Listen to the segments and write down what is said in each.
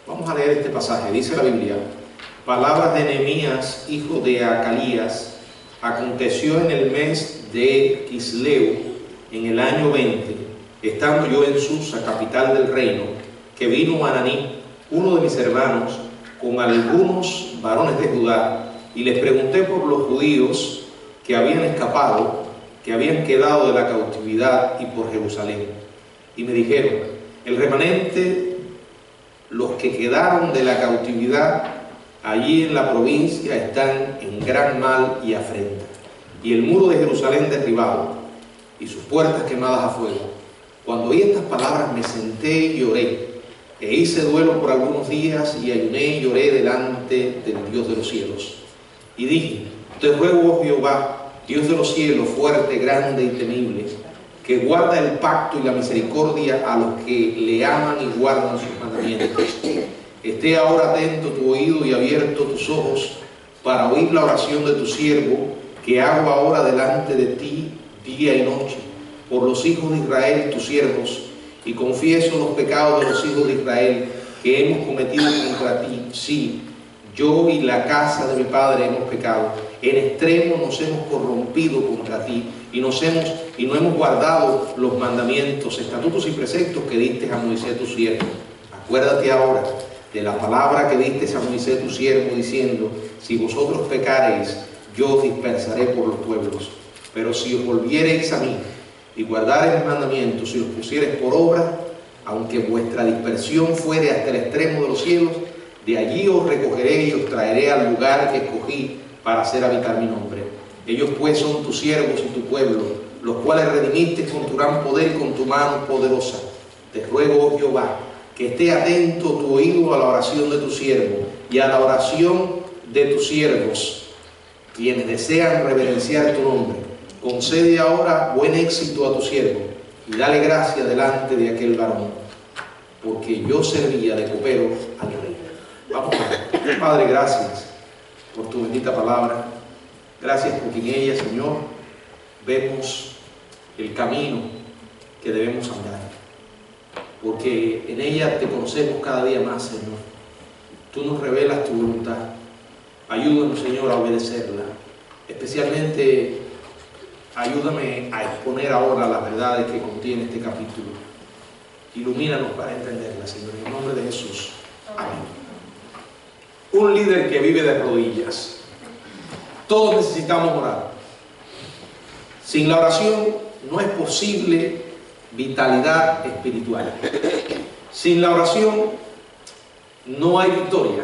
Vamos a leer este pasaje. Dice la Biblia: palabras de Nehemías, hijo de Acalías. Aconteció en el mes de Quisleu, en el año 20, estando yo en Susa, capital del reino, que vino Hananí, uno de mis hermanos, con algunos varones de Judá, y les pregunté por los judíos que habían escapado, que habían quedado de la cautividad, y por Jerusalén. Y me dijeron: el remanente, los que quedaron de la cautividad allí en la provincia, están en gran mal y afrenta, y el muro de Jerusalén derribado, y sus puertas quemadas a fuego. Cuando oí estas palabras me senté y lloré, e hice duelo por algunos días, y ayuné y lloré delante del Dios de los cielos. Y dije: te ruego, oh Jehová, Dios de los cielos, fuerte, grande y temible, que guarda el pacto y la misericordia a los que le aman y guardan sus mandamientos. Esté ahora atento tu oído y abierto tus ojos para oír la oración de tu siervo, que hago ahora delante de ti día y noche, por los hijos de Israel, tus siervos, y confieso los pecados de los hijos de Israel que hemos cometido contra ti. Sí, yo y la casa de mi padre hemos pecado. En extremo nos hemos corrompido contra ti, y no hemos guardado los mandamientos, estatutos y preceptos que diste a Moisés tu siervo. Acuérdate ahora de la palabra que diste a Moisés tu siervo, diciendo: si vosotros pecareis, yo os dispersaré por los pueblos. Pero si os volviereis a mí y guardareis mis mandamientos y los pusiereis por obra, aunque vuestra dispersión fuere hasta el extremo de los cielos, de allí os recogeré y os traeré al lugar que escogí para hacer habitar mi nombre. Ellos pues son tus siervos y tu pueblo, los cuales redimiste con tu gran poder y con tu mano poderosa. Te ruego, oh Jehová, que esté atento tu oído a la oración de tu siervo y a la oración de tus siervos, quienes desean reverenciar tu nombre. Concede ahora buen éxito a tu siervo y dale gracia delante de aquel varón, porque yo servía de copero al rey. Vamos a ver. Padre, gracias por tu bendita palabra. Gracias porque en ella, Señor, vemos el camino que debemos andar, porque en ella te conocemos cada día más, Señor. Tú nos revelas tu voluntad. Ayúdanos, Señor, a obedecerla. Especialmente, ayúdame a exponer ahora las verdades que contiene este capítulo. Ilumínanos para entenderla, Señor, en el nombre de Jesús. Amén. Un líder que vive de rodillas. Todos necesitamos orar. Sin la oración no es posible vitalidad espiritual. Sin la oración no hay victoria.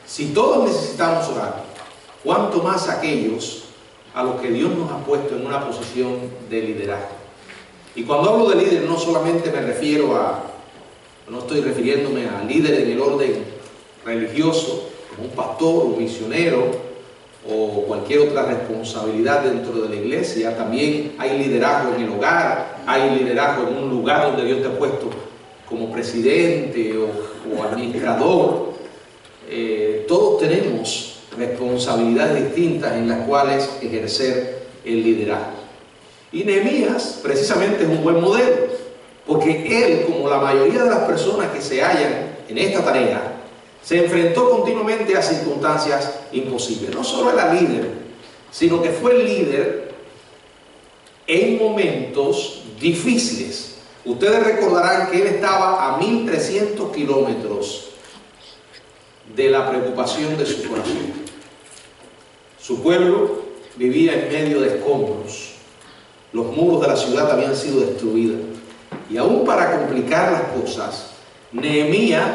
Si todos necesitamos orar, cuánto más aquellos a los que Dios nos ha puesto en una posición de liderazgo. Y cuando hablo de líder, no solamente me refiero no estoy refiriéndome a líder en el orden religioso, como un pastor, un misionero o cualquier otra responsabilidad dentro de la iglesia. También hay liderazgo en el hogar, hay liderazgo en un lugar donde Dios te ha puesto como presidente o administrador. Todos tenemos responsabilidades distintas en las cuales ejercer el liderazgo. Y Nehemías precisamente es un buen modelo, porque él, como la mayoría de las personas que se hallan en esta tarea, se enfrentó continuamente a circunstancias imposibles. No solo era líder, sino que fue líder en momentos difíciles. Ustedes recordarán que él estaba a 1300 kilómetros de la preocupación de su corazón. Su pueblo vivía en medio de escombros. Los muros de la ciudad habían sido destruidos. Y aún para complicar las cosas, Nehemías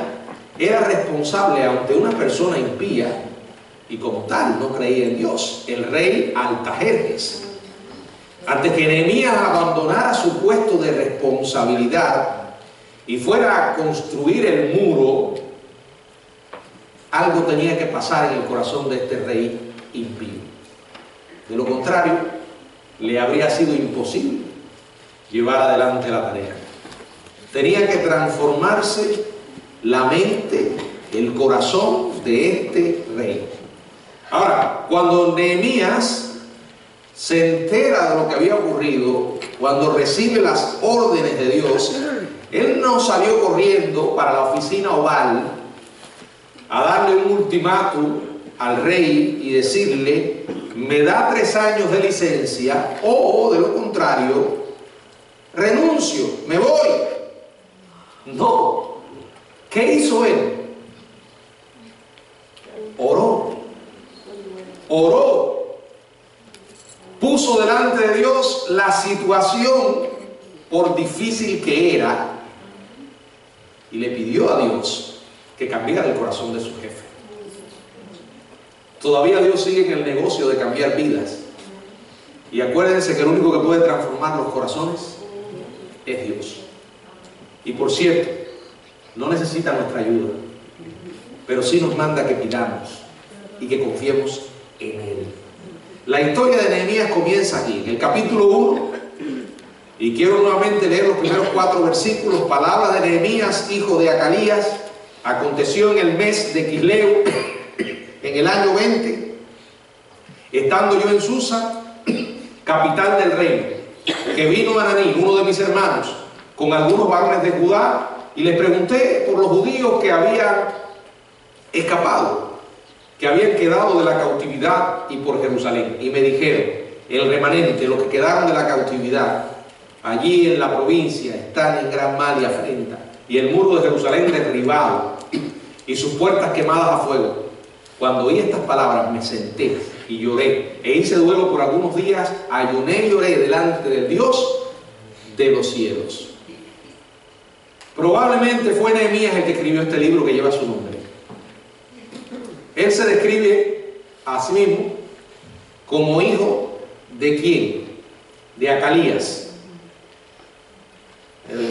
era responsable ante una persona impía y como tal no creía en Dios, el rey Artajerjes. Antes que Nehemías abandonara su puesto de responsabilidad y fuera a construir el muro, algo tenía que pasar en el corazón de este rey impío. De lo contrario, le habría sido imposible llevar adelante la tarea. Tenía que transformarse la mente, el corazón de este rey. Ahora, cuando Nehemías se entera de lo que había ocurrido, cuando recibe las órdenes de Dios, Él no salió corriendo para la oficina oval a darle un ultimátum al rey y decirle: me da 3 años de licencia, o de lo contrario renuncio, me voy. No. ¿Qué hizo él? Oró. Puso delante de Dios la situación, por difícil que era, y le pidió a Dios que cambiara el corazón de su jefe. Todavía Dios sigue en el negocio de cambiar vidas. Y acuérdense que el único que puede transformar los corazones es Dios. Y por cierto, no necesita nuestra ayuda, pero sí nos manda que pidamos y que confiemos en Él. La historia de Nehemías comienza aquí, en el capítulo 1, y quiero nuevamente leer los primeros 4 versículos. Palabras de Nehemías, hijo de Acalías. Aconteció en el mes de Quisleu, en el año 20, estando yo en Susa, capital del reino, que vino Hananí, uno de mis hermanos, con algunos varones de Judá, y les pregunté por los judíos que habían escapado, que habían quedado de la cautividad, y por Jerusalén. Y me dijeron: el remanente, los que quedaron de la cautividad, allí en la provincia, están en gran mal y afrenta, y el muro de Jerusalén derribado, y sus puertas quemadas a fuego. Cuando oí estas palabras, me senté y lloré, e hice duelo por algunos días, ayuné y lloré delante del Dios de los cielos. Probablemente fue Nehemías el que escribió este libro que lleva su nombre. Él se describe a sí mismo como hijo ¿de quién? De Acalías.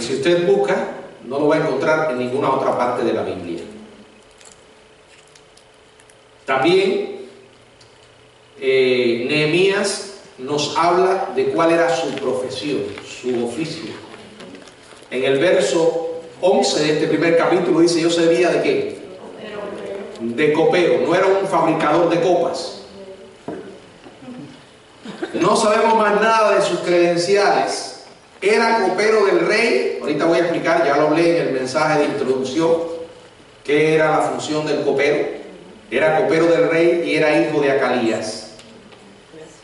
Si usted busca, no lo va a encontrar en ninguna otra parte de la Biblia. También Nehemías nos habla de cuál era su profesión, su oficio. En el verso 11 de este primer capítulo dice: yo servía ¿de qué? De copero. No era un fabricador de copas. No sabemos más nada de sus credenciales. Era copero del rey. Ahorita voy a explicar, ya lo hablé en el mensaje de introducción, qué era la función del copero. Era copero del rey y era hijo de Acalías.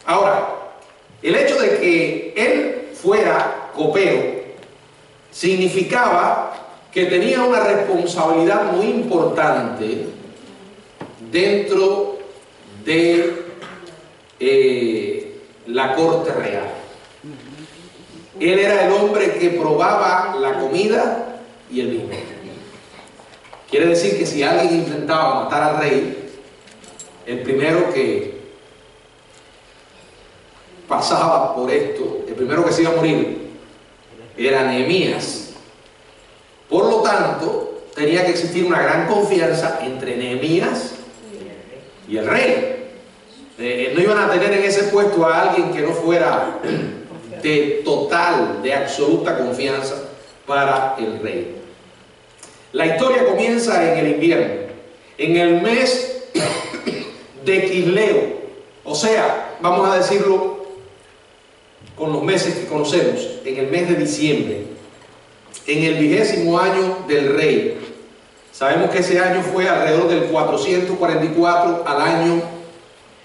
Ahora, el hecho de que él fuera copero significaba que tenía una responsabilidad muy importante dentro de la corte real. Él era el hombre que probaba la comida y el vino. Quiere decir que si alguien intentaba matar al rey, el primero que pasaba por esto, el primero que se iba a morir, era Nehemías. Por lo tanto, tenía que existir una gran confianza entre Nehemías y el rey. No iban a tener en ese puesto a alguien que no fuera de total, de absoluta confianza para el rey. La historia comienza en el invierno, en el mes de Quisleu, o sea, vamos a decirlo con los meses que conocemos, en el mes de diciembre, en el 20º año del rey. Sabemos que ese año fue alrededor del 444 al año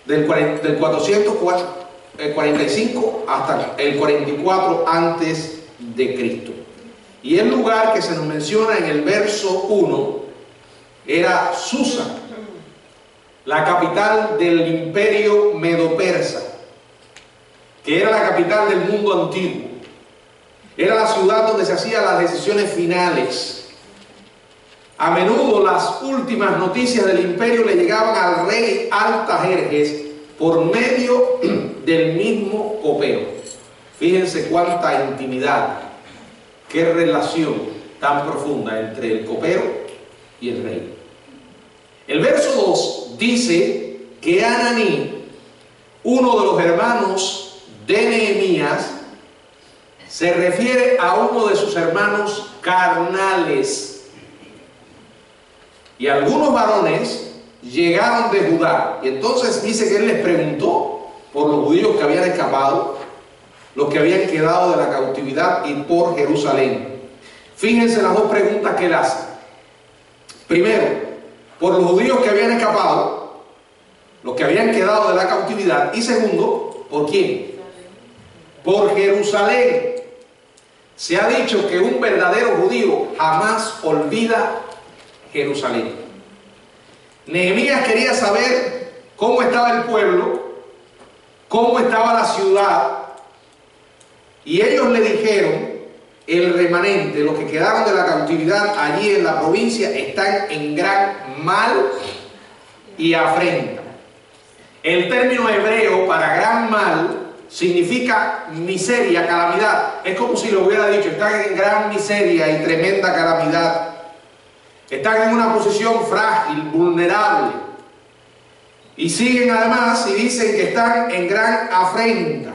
del 445 hasta el 44 antes de Cristo. Y el lugar que se nos menciona en el verso 1 era Susa, la capital del imperio medo-persa, que era la capital del mundo antiguo. Era la ciudad donde se hacían las decisiones finales. A menudo las últimas noticias del imperio le llegaban al rey Artajerjes por medio del mismo copero. Fíjense cuánta intimidad, qué relación tan profunda entre el copero y el rey. El verso 2 dice que Hananí, uno de los hermanos de Nehemías, se refiere a uno de sus hermanos carnales. Y algunos varones llegaron de Judá. Y entonces dice que él les preguntó por los judíos que habían escapado, los que habían quedado de la cautividad, y por Jerusalén. Fíjense las dos preguntas que él hace. Primero, por los judíos que habían escapado, los que habían quedado de la cautividad. Y segundo, ¿por quién? Por Jerusalén. Se ha dicho que un verdadero judío jamás olvida Jerusalén. Nehemías quería saber cómo estaba el pueblo, cómo estaba la ciudad, y ellos le dijeron: el remanente, los que quedaron de la cautividad allí en la provincia, están en gran mal y afrenta. El término hebreo para gran mal significa miseria, calamidad. Es como si lo hubiera dicho: están en gran miseria y tremenda calamidad. Están en una posición frágil, vulnerable. Y siguen además y dicen que están en gran afrenta.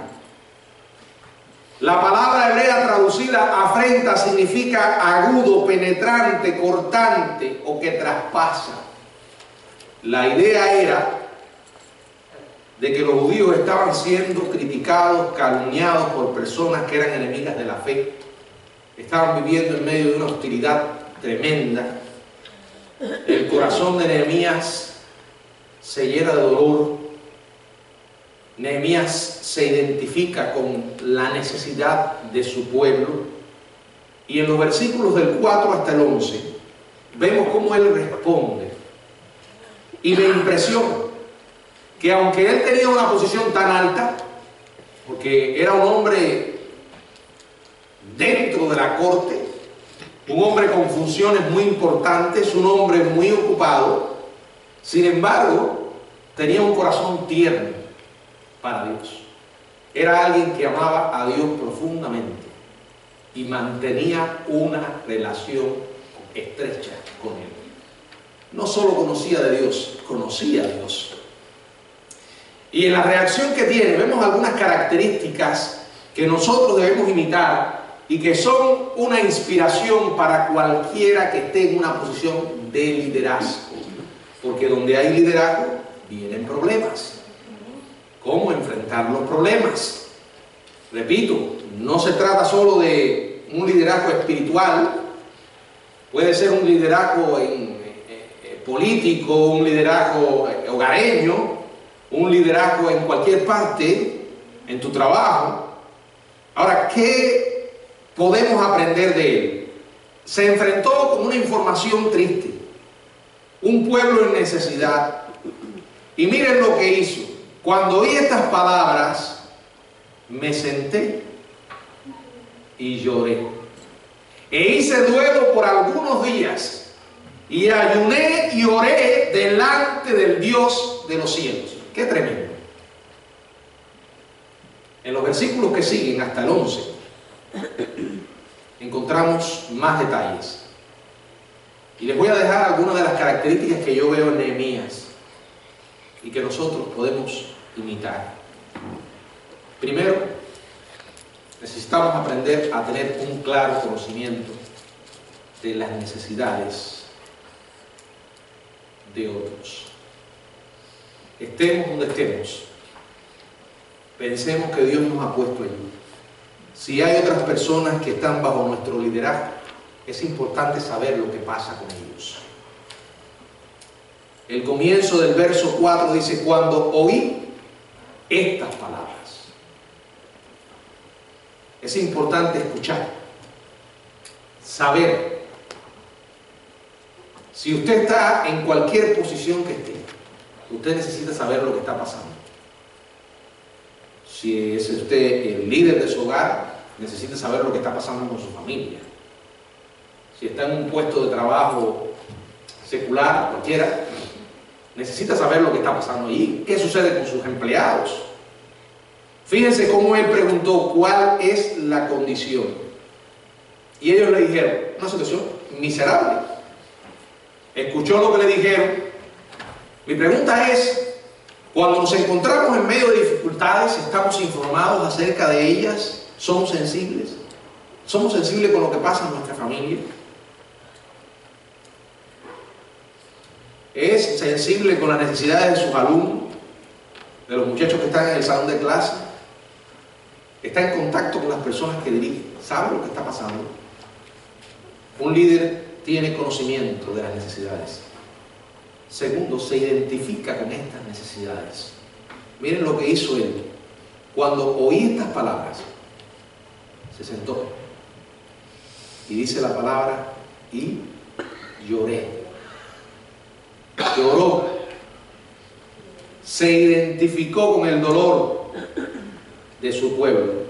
La palabra hebrea traducida afrenta significa agudo, penetrante, cortante o que traspasa. La idea era de que los judíos estaban siendo criticados, calumniados por personas que eran enemigas de la fe. Estaban viviendo en medio de una hostilidad tremenda. El corazón de Nehemías se llena de dolor. Nehemías se identifica con la necesidad de su pueblo. Y en los versículos del 4 hasta el 11 vemos cómo él responde. Y me impresiona que aunque él tenía una posición tan alta, porque era un hombre dentro de la corte, un hombre con funciones muy importantes, un hombre muy ocupado, sin embargo, tenía un corazón tierno para Dios. Era alguien que amaba a Dios profundamente y mantenía una relación estrecha con Él. No solo conocía de Dios, conocía a Dios. Y en la reacción que tiene, vemos algunas características que nosotros debemos imitar y que son una inspiración para cualquiera que esté en una posición de liderazgo. Porque donde hay liderazgo, vienen problemas. ¿Cómo enfrentar los problemas? Repito, no se trata solo de un liderazgo espiritual, puede ser un liderazgo político, un liderazgo hogareño, un liderazgo en cualquier parte, en tu trabajo. Ahora, ¿qué podemos aprender de él? Se enfrentó con una información triste, un pueblo en necesidad, y miren lo que hizo. Cuando oí estas palabras, me senté y lloré, e hice duelo por algunos días, y ayuné y oré delante del Dios de los cielos. ¡Qué tremendo! En los versículos que siguen hasta el 11 encontramos más detalles, y les voy a dejar algunas de las características que yo veo en Nehemías y que nosotros podemos imitar. Primero, necesitamos aprender a tener un claro conocimiento de las necesidades de otros. Estemos donde estemos, pensemos que Dios nos ha puesto allí. Si hay otras personas que están bajo nuestro liderazgo, es importante saber lo que pasa con ellos. El comienzo del verso 4 dice: cuando oí estas palabras. Es importante escuchar, saber. Si usted está en cualquier posición que esté, usted necesita saber lo que está pasando. Si es usted el líder de su hogar, necesita saber lo que está pasando con su familia. Si está en un puesto de trabajo secular, cualquiera, necesita saber lo que está pasando allí. ¿Qué sucede con sus empleados? Fíjense cómo él preguntó cuál es la condición. Y ellos le dijeron: una situación miserable. Escuchó lo que le dijeron. Mi pregunta es: cuando nos encontramos en medio de dificultades, ¿estamos informados acerca de ellas? ¿Somos sensibles? ¿Somos sensibles con lo que pasa en nuestra familia? ¿Es sensible con las necesidades de sus alumnos, de los muchachos que están en el salón de clase? ¿Está en contacto con las personas que dirigen? ¿Sabe lo que está pasando? Un líder tiene conocimiento de las necesidades. Segundo, se identifica con estas necesidades. Miren lo que hizo él. Cuando oí estas palabras, se sentó y dice la palabra, y lloré. Lloró. Se identificó con el dolor de su pueblo.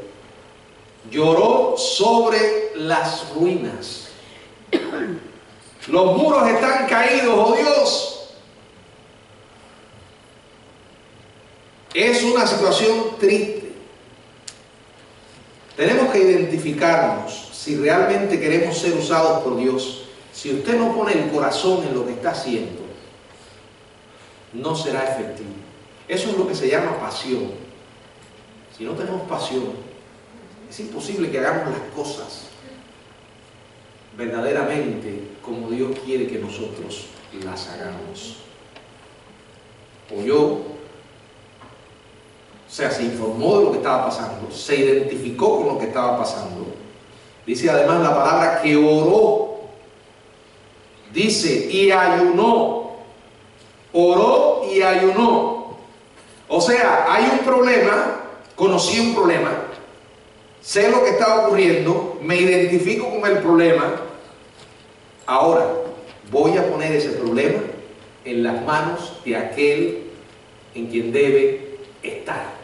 Lloró sobre las ruinas. Los muros están caídos, oh Dios. Es una situación triste. Tenemos que identificarnos si realmente queremos ser usados por Dios. Si usted no pone el corazón en lo que está haciendo, no será efectivo. Eso es lo que se llama pasión. Si no tenemos pasión, es imposible que hagamos las cosas verdaderamente como Dios quiere que nosotros las hagamos. O sea, se informó de lo que estaba pasando, se identificó con lo que estaba pasando. Dice además la palabra que oró. Dice, y ayunó. Oró y ayunó. O sea, hay un problema, conocí un problema, sé lo que está ocurriendo, me identifico con el problema. Ahora, voy a poner ese problema en las manos de aquel en quien debe estar.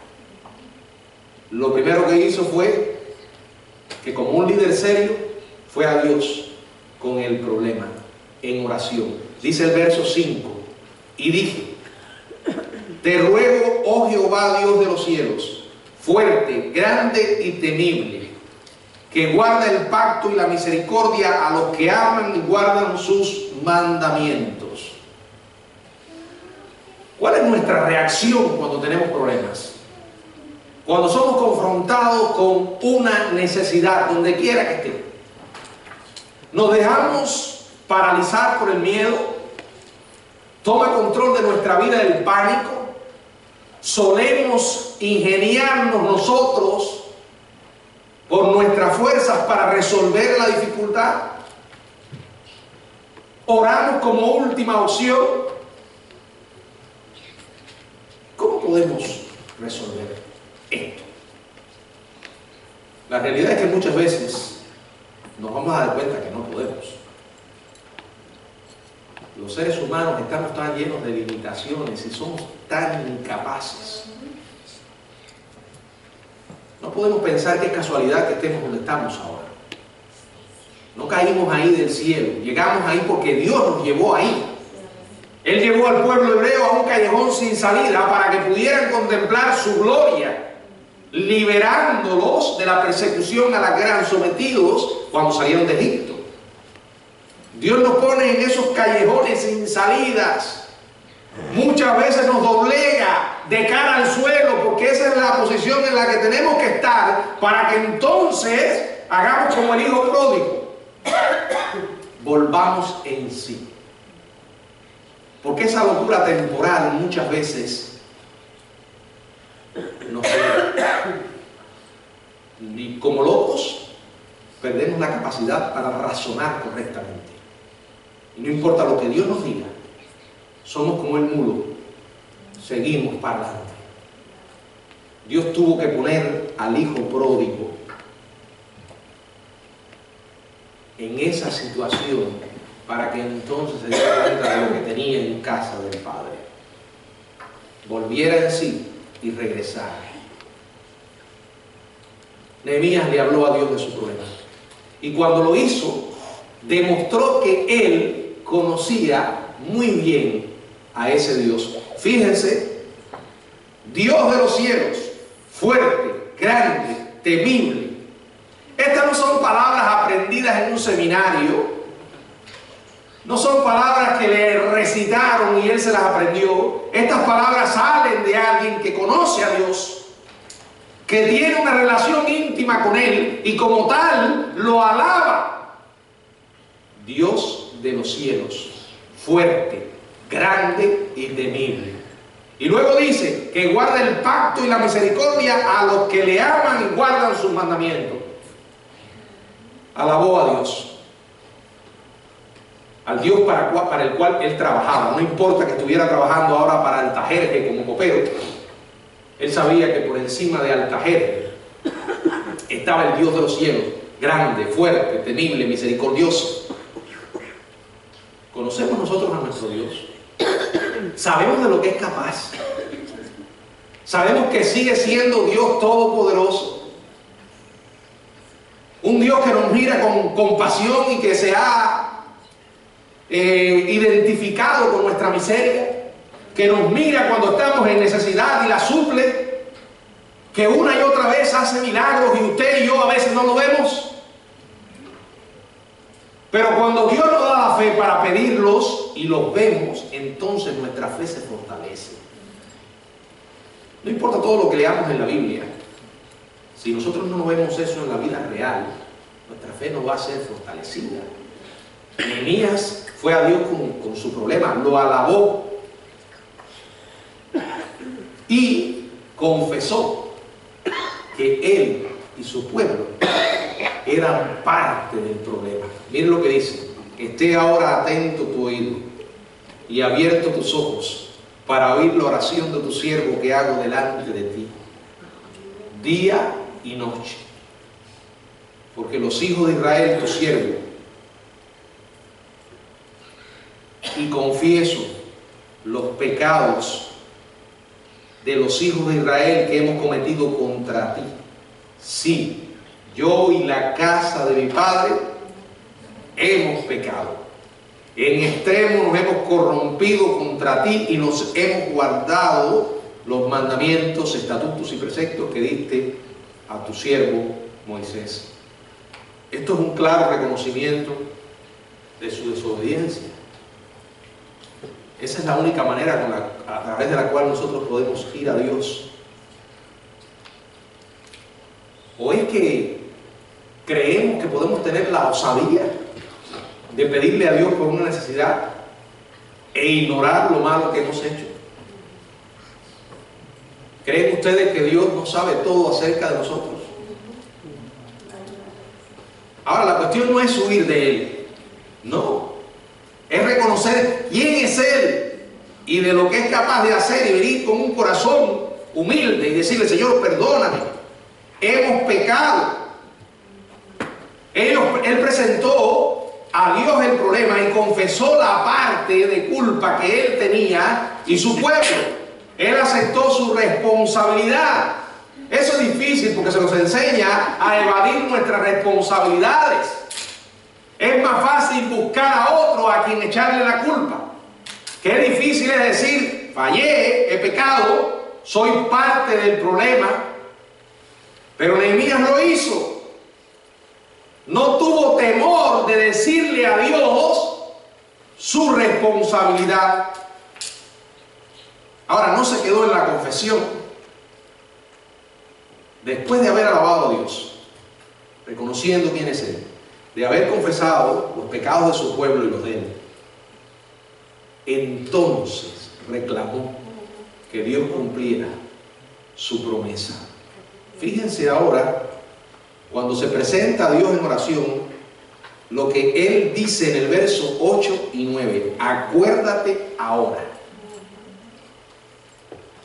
Lo primero que hizo fue que, como un líder serio, fue a Dios con el problema en oración. Dice el verso 5, y dije, te ruego, oh Jehová, Dios de los cielos, fuerte, grande y temible, que guarda el pacto y la misericordia a los que aman y guardan sus mandamientos. ¿Cuál es nuestra reacción cuando tenemos problemas? Cuando somos confrontados con una necesidad, donde quiera que esté. Nos dejamos paralizar por el miedo, toma control de nuestra vida el pánico, solemos ingeniarnos nosotros por nuestras fuerzas para resolver la dificultad, oramos como última opción. ¿Cómo podemos resolver esto? La realidad es que muchas veces nos vamos a dar cuenta que no podemos. Los seres humanos estamos tan llenos de limitaciones y somos tan incapaces. No podemos pensar que es casualidad que estemos donde estamos ahora. No caímos ahí del cielo, llegamos ahí porque Dios nos llevó ahí. Él llevó al pueblo hebreo a un callejón sin salida para que pudieran contemplar su gloria, liberándolos de la persecución a la que eran sometidos cuando salieron de Egipto. Dios nos pone en esos callejones sin salidas. Muchas veces nos doblega de cara al suelo, porque esa es la posición en la que tenemos que estar para que entonces hagamos como el hijo pródigo. Volvamos en sí. Porque esa locura temporal muchas veces nos y como locos perdemos la capacidad para razonar correctamente. Y no importa lo que Dios nos diga, somos como el mulo, seguimos para adelante. Dios tuvo que poner al hijo pródigo en esa situación para que entonces se diera cuenta de lo que tenía en casa del Padre, volviera en sí y regresara. Nehemías le habló a Dios de su problema, y cuando lo hizo, demostró que él conocía muy bien a ese Dios. Fíjense, Dios de los cielos, fuerte, grande, temible. Estas no son palabras aprendidas en un seminario, no son palabras que le recitaron y él se las aprendió. Estas palabras salen de alguien que conoce a Dios, que tiene una relación íntima con él y como tal lo alaba. Dios de los cielos, fuerte, grande y temible. Y luego dice que guarda el pacto y la misericordia a los que le aman y guardan sus mandamientos. Alabó a Dios. al Dios para el cual él trabajaba. No importa que estuviera trabajando ahora para Altajerje como copero, él sabía que por encima de Altajerje estaba el Dios de los cielos, grande, fuerte, temible, misericordioso. ¿Conocemos nosotros a nuestro Dios? ¿Sabemos de lo que es capaz? ¿Sabemos que sigue siendo Dios todopoderoso? Un Dios que nos mira con compasión y que se ha identificado con nuestra miseria, que nos mira cuando estamos en necesidad y la suple, que una y otra vez hace milagros y usted y yo a veces no lo vemos. Pero cuando Dios nos da la fe para pedirlos y los vemos, entonces nuestra fe se fortalece. No importa todo lo que leamos en la Biblia, si nosotros no vemos eso en la vida real, nuestra fe no va a ser fortalecida. Nehemías fue a Dios con su problema, lo alabó y confesó que él y su pueblo eran parte del problema. Miren lo que dice: esté ahora atento tu oído y abierto tus ojos para oír la oración de tu siervo que hago delante de ti, día y noche. Porque los hijos de Israel, tu siervo, y confieso los pecados de los hijos de Israel que hemos cometido contra ti. Sí, yo y la casa de mi padre hemos pecado. En extremo nos hemos corrompido contra ti y nos hemos guardado los mandamientos, estatutos y preceptos que diste a tu siervo Moisés. Esto es un claro reconocimiento de su desobediencia. Esa es la única manera a través de la cual nosotros podemos ir a Dios. ¿O es que creemos que podemos tener la osadía de pedirle a Dios por una necesidad e ignorar lo malo que hemos hecho? ¿Creen ustedes que Dios no sabe todo acerca de nosotros? Ahora, la cuestión no es huir de Él, no, es reconocer quién es Él y de lo que es capaz de hacer, y venir con un corazón humilde y decirle: Señor, perdóname, hemos pecado. Él presentó a Dios el problema y confesó la parte de culpa que él tenía y su pueblo. Él aceptó su responsabilidad. Eso es difícil porque se nos enseña a evadir nuestras responsabilidades. Es más fácil buscar a otro a quien echarle la culpa. Qué difícil es decir: fallé, he pecado, soy parte del problema. Pero Nehemías lo hizo. No tuvo temor de decirle a Dios su responsabilidad. Ahora, no se quedó en la confesión. Después de haber alabado a Dios, reconociendo quién es Él, de haber confesado los pecados de su pueblo y los de Él, entonces reclamó que Dios cumpliera su promesa. Fíjense ahora, cuando se presenta a Dios en oración, lo que Él dice en el verso 8 y 9: acuérdate ahora.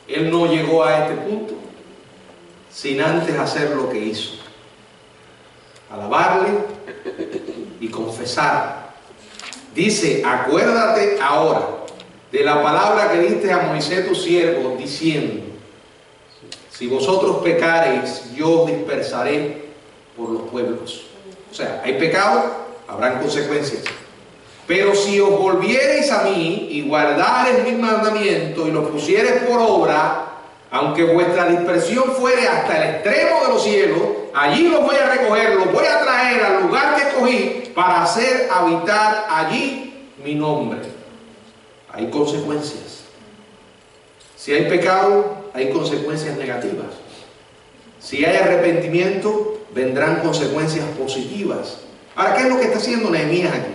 Él no llegó a este punto sin antes hacer lo que hizo: alabarle y confesar. Dice: acuérdate ahora de la palabra que diste a Moisés tu siervo, diciendo: si vosotros pecareis, yo os dispersaré por los pueblos. O sea, hay pecado, habrán consecuencias. Pero si os volviereis a mí y guardareis mis mandamientos y los pusiereis por obra, aunque vuestra dispersión fuere hasta el extremo de los cielos, allí los voy a recoger, los voy a traer al lugar que escogí para hacer habitar allí mi nombre. Hay consecuencias. Si hay pecado, hay consecuencias negativas. Si hay arrepentimiento, vendrán consecuencias positivas. Ahora, ¿qué es lo que está haciendo Nehemías aquí?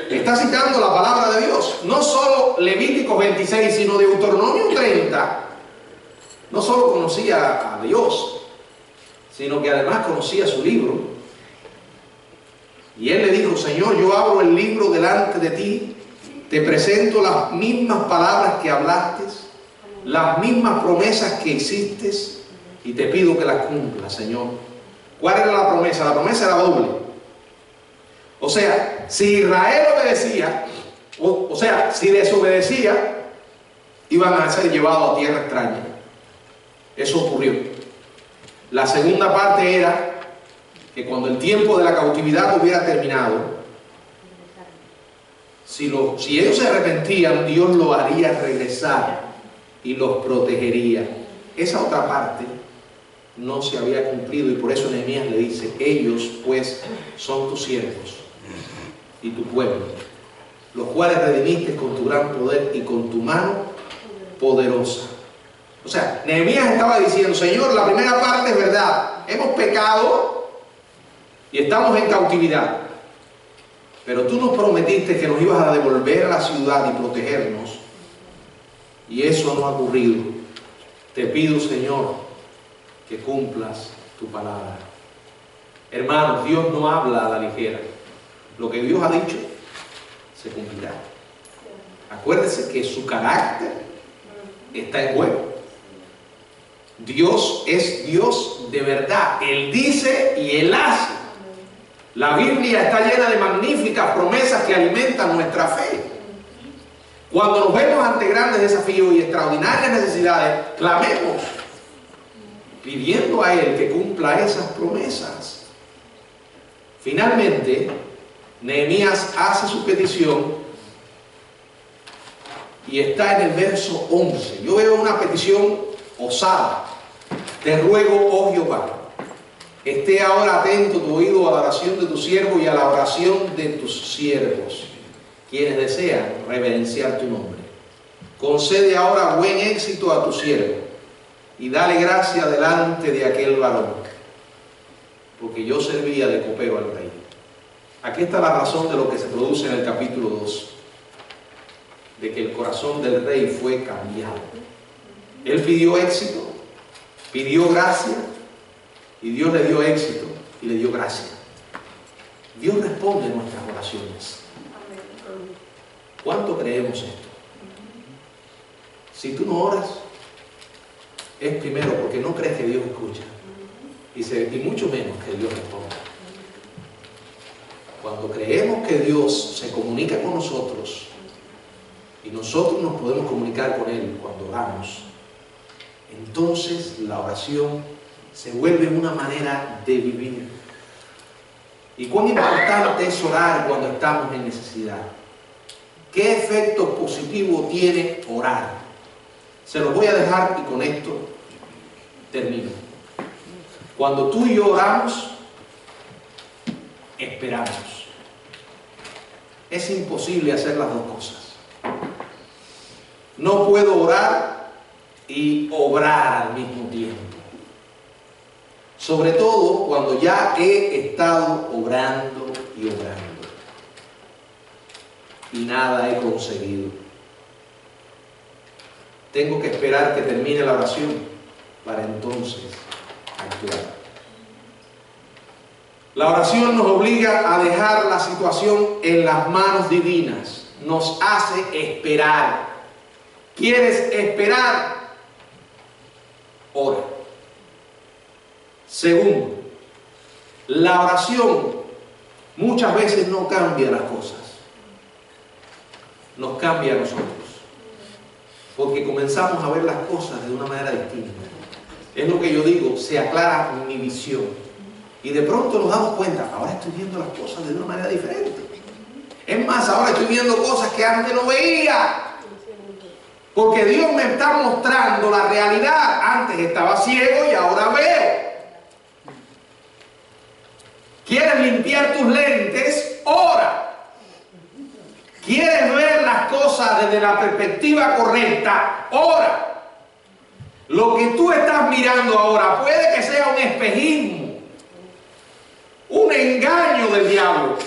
Está citando la palabra de Dios. No solo Levítico 26, sino Deuteronomio 30. No solo conocía a Dios, sino que además conocía su libro. Y él le dijo: Señor, yo abro el libro delante de ti, te presento las mismas palabras que hablaste, las mismas promesas que hiciste, y te pido que las cumplas, Señor. ¿Cuál era la promesa? La promesa era doble. O sea, si Israel obedecía, o sea, si desobedecía, iban a ser llevados a tierra extraña. Eso ocurrió. La segunda parte era que cuando el tiempo de la cautividad hubiera terminado, si ellos se arrepentían, Dios lo haría regresar y los protegería. Esa otra parte no se había cumplido, y por eso Nehemías le dice: ellos pues son tus siervos y tu pueblo, los cuales redimiste con tu gran poder y con tu mano poderosa. O sea, Nehemías estaba diciendo: Señor, la primera parte es verdad, hemos pecado y estamos en cautividad, pero tú nos prometiste que nos ibas a devolver a la ciudad y protegernos, y eso no ha ocurrido. Te pido, Señor, que cumplas tu palabra. Hermanos, Dios no habla a la ligera. Lo que Dios ha dicho se cumplirá. Acuérdese que su carácter está en juego. Dios es Dios de verdad. Él dice y Él hace. La Biblia está llena de magníficas promesas que alimentan nuestra fe. Cuando nos vemos ante grandes desafíos y extraordinarias necesidades, clamemos, pidiendo a Él que cumpla esas promesas. Finalmente, Nehemías hace su petición y está en el verso 11. Yo veo una petición osada. Te ruego, oh Jehová, esté ahora atento tu oído a la oración de tu siervo y a la oración de tus siervos, quienes desean reverenciar tu nombre. Concede ahora buen éxito a tu siervo y dale gracia delante de aquel varón, porque yo servía de copero al rey. Aquí está la razón de lo que se produce en el capítulo 2, de que el corazón del rey fue cambiado. Él pidió éxito, pidió gracia, y Dios le dio éxito y le dio gracia. Dios responde nuestras oraciones. ¿Cuánto creemos esto? Si tú no oras, es primero porque no crees que Dios escucha, y mucho menos que Dios responda. Cuando creemos que Dios se comunica con nosotros y nosotros nos podemos comunicar con Él cuando oramos, entonces la oración se vuelve una manera de vivir. ¿Y cuán importante es orar cuando estamos en necesidad? ¿Qué efecto positivo tiene orar? Se los voy a dejar y con esto termino. Cuando tú y yo oramos, esperamos. Es imposible hacer las dos cosas. No puedo orar y obrar al mismo tiempo. Sobre todo cuando ya he estado obrando y obrando y nada he conseguido. Tengo que esperar que termine la oración para entonces actuar. La oración nos obliga a dejar la situación en las manos divinas. Nos hace esperar. ¿Quieres esperar? Ora. Segundo, la oración muchas veces no cambia las cosas. Nos cambia a nosotros. Porque comenzamos a ver las cosas de una manera distinta. Es lo que yo digo, se aclara mi visión. Y de pronto nos damos cuenta, ahora estoy viendo las cosas de una manera diferente. Es más, ahora estoy viendo cosas que antes no veía. Porque Dios me está mostrando la realidad. Antes estaba ciego y ahora veo. ¿Quieres limpiar tus lentes? Ora. ¿Quieres ver las cosas desde la perspectiva correcta? Ora. Lo que tú estás mirando ahora puede que sea un espejismo, un engaño del diablo.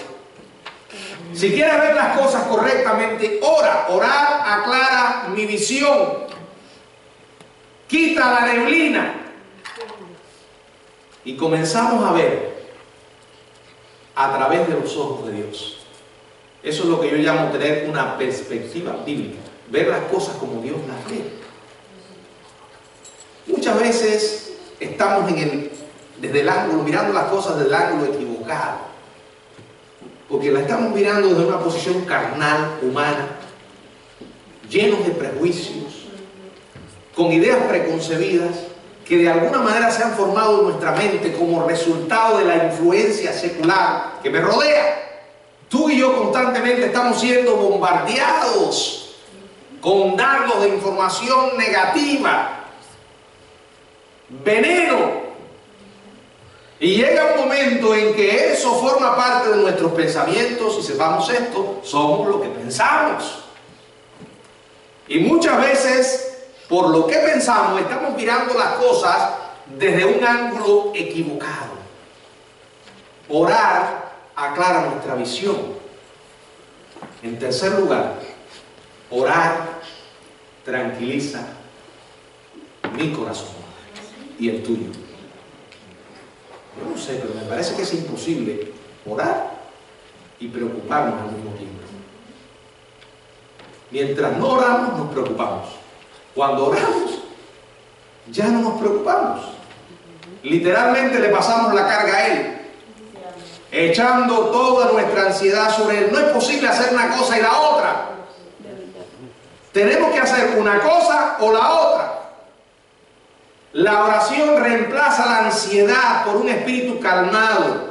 Si quieres ver las cosas correctamente, ora. Orar aclara mi visión, quita la neblina y comenzamos a ver a través de los ojos de Dios. Eso es lo que yo llamo tener una perspectiva bíblica, ver las cosas como Dios las ve. Muchas veces estamos desde el ángulo, mirando las cosas desde el ángulo equivocado, porque las estamos mirando desde una posición carnal, humana, llenos de prejuicios, con ideas preconcebidas que de alguna manera se han formado en nuestra mente como resultado de la influencia secular que me rodea. Tú y yo constantemente estamos siendo bombardeados con dardos de información negativa, veneno. Y llega un momento en que eso forma parte de nuestros pensamientos y sepamos esto, somos lo que pensamos. Y muchas veces, por lo que pensamos, estamos mirando las cosas desde un ángulo equivocado. Orar aclara nuestra visión. En tercer lugar, orar tranquiliza mi corazón y el tuyo. Yo no sé, pero me parece que es imposible orar y preocuparnos al mismo tiempo. Mientras no oramos, nos preocupamos. Cuando oramos, ya no nos preocupamos. Literalmente le pasamos la carga a Él, echando toda nuestra ansiedad sobre Él. No es posible hacer una cosa y la otra. Tenemos que hacer una cosa o la otra. La oración reemplaza la ansiedad por un espíritu calmado.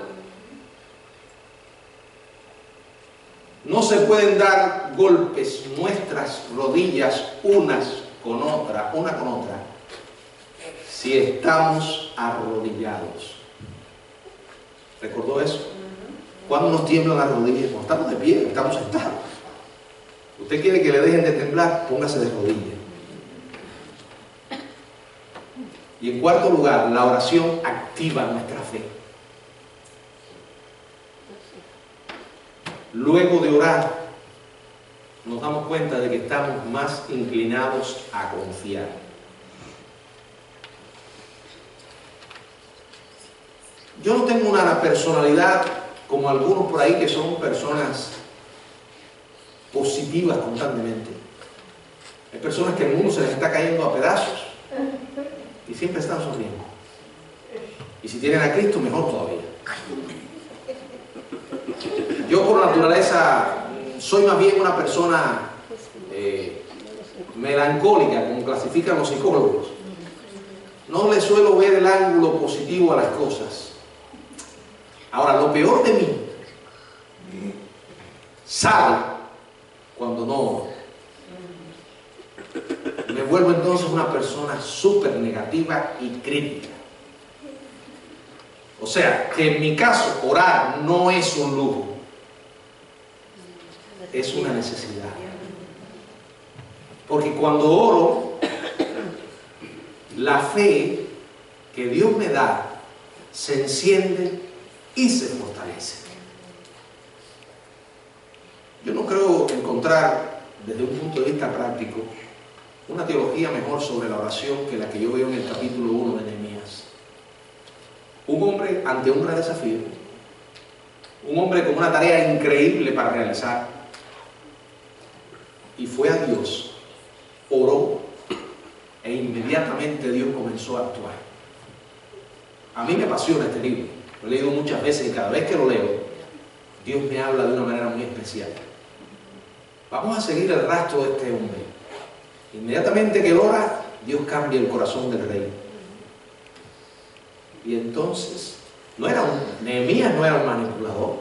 No se pueden dar golpes nuestras rodillas unas con otra, una con otra, si estamos arrodillados. ¿Recordó eso? ¿Cuándo nos tiemblan las rodillas? Cuando estamos de pie, estamos sentados. Usted quiere que le dejen de temblar, póngase de rodillas. Y en cuarto lugar, la oración activa nuestra fe. Luego de orar, nos damos cuenta de que estamos más inclinados a confiar. Yo no tengo una personalidad como algunos por ahí que son personas positivas constantemente. Hay personas que el mundo se les está cayendo a pedazos y siempre están sonriendo. Y si tienen a Cristo, mejor todavía. Yo por naturaleza soy más bien una persona melancólica, como clasifican los psicólogos. No le suelo ver el ángulo positivo a las cosas. Ahora, lo peor de mí sale cuando no oro. Me vuelvo entonces una persona súper negativa y crítica. O sea, que en mi caso orar no es un lujo, es una necesidad. Porque cuando oro, la fe que Dios me da se enciende y se fortalece. Yo no creo encontrar, desde un punto de vista práctico, una teología mejor sobre la oración que la que yo veo en el capítulo 1 de Nehemías. Un hombre ante un gran desafío, un hombre con una tarea increíble para realizar, y fue a Dios, oró, e inmediatamente Dios comenzó a actuar. A mí me apasiona este libro, lo he leído muchas veces y cada vez que lo leo, Dios me habla de una manera muy especial. Vamos a seguir el rastro de este hombre. Inmediatamente que él ora, Dios cambia el corazón del rey. Y entonces, Nehemías no era un manipulador.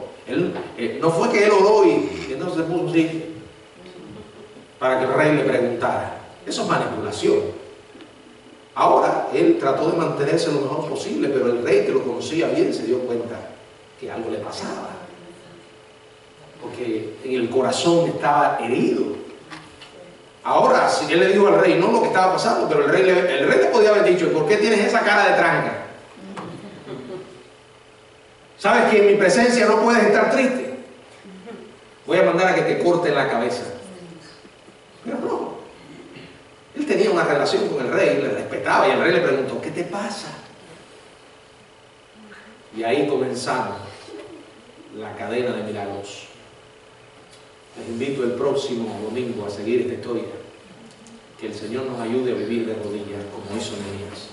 No fue que él oró y entonces se puso así para que el rey le preguntara. Eso es manipulación. Ahora, él trató de mantenerse lo mejor posible, pero el rey, que lo conocía bien, se dio cuenta que algo le pasaba. Porque en el corazón estaba herido. Ahora, si él le dijo al rey, no lo que estaba pasando, pero el rey le podía haber dicho, ¿por qué tienes esa cara de tranca? ¿Sabes que en mi presencia no puedes estar triste? Voy a mandar a que te corten la cabeza. Pero no. Él tenía una relación con el rey, le respetaba, y el rey le preguntó, ¿qué te pasa? Y ahí comenzamos la cadena de milagros. Les invito el próximo domingo a seguir esta historia. Que el Señor nos ayude a vivir de rodillas como hizo Nehemías.